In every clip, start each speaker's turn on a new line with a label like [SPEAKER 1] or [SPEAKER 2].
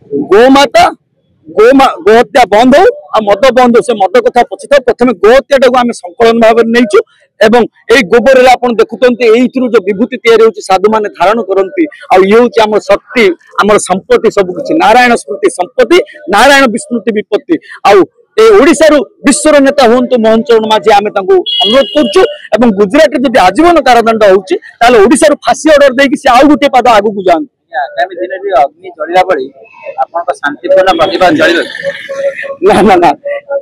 [SPEAKER 1] गोमाता गोहत्या बंद हो आ मद बंद हो से मद कथा पची था प्रथम गोहत्या टाक आम संकलन भाव में नहीं एवं यही गोबर आप देखुंत जो विभूति तैयारी होती साधु मैंने धारण करती आम शक्ति आम संपत्ति सबकि नारायण स्मृति संपत्ति नारायण विस्मृति विपत्ति आशारू विश्वर नेता हूँ मोहन चरण माझी आम अनुरोध करुँ गुजरात जब आजीवन कारादंड होशारू फांसी अर्डर देकी से आउ गोटे पाद आगू जाती
[SPEAKER 2] आगामी दिन में अग्नि जलिला पड़ी आपन शांतिपूर्ण प्रतिवाद चलिबे
[SPEAKER 1] ना ना ना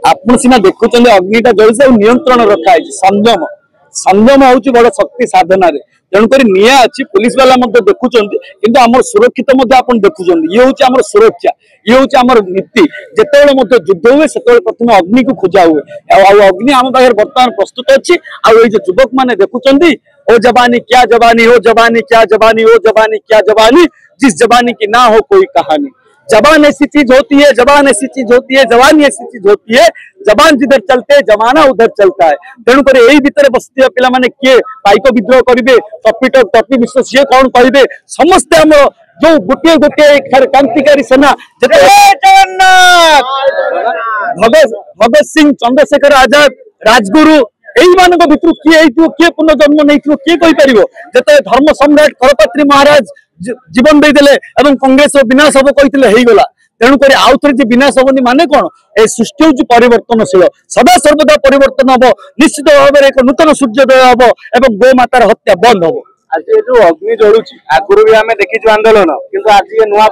[SPEAKER 1] आपन सिना देखुचंदे अग्निटा जलिसे नियंत्रण रखा है संयम संयम होउची बड़ शक्ति साधना रे जन करी निया अछि पुलिस वाला मध्य देखुचंदी किंतु हमर सुरक्षित मध्य आपन देखुचंदी ये होउची हमर सुरक्षा ये होउची हमर नीति जेतेबेले मध्य युद्ध हुए सेतेबेले प्रथम अग्नि को खोजा हुए आ अग्नि हम पाखर वर्तमान प्रस्तुत अछि आ ए जे युवक माने देखुचंदी ओ जवानी क्या जवानी हो जवानी क्या जवानी हो जवानी क्या जवानी जिस जवानी की ना हो कोई कहानी जबान ऐसी चीज होती है जबान ऐसी चीज होती है जवानी ऐसी चीज होती है जबान जिधर चलते जमाना उधर चलता है तेणुक यही भितर बसुवा पिला माने किए पाइक विद्रोह करेंगे टपी विश्व सी कौन कहे समस्ते आम जो गोटे गोटे क्रांतिकारी सेना भगत सिंह चंद्रशेखर आजाद राजगुरु यही मान भितर किए किए पुनर्जन्म नहीं किए कहीपर जिते धर्म सम्राट करपात्री महाराज जीवन देदेले कांग्रेस विनाश हम कही गला तेणुक आउ थे विनाश हबनी माने कौन ए सृष्टि हूँ परिवर्तनशील सदा सर्वदा परिवर्तन हम निश्चित भाव में एक नूतन सूर्योदय हम एवं गोमातार हत्या बंद हम
[SPEAKER 2] आज जो अग्नि जलुची आगुरी भी आम देखी आंदोलन किंतु आज ये नुआ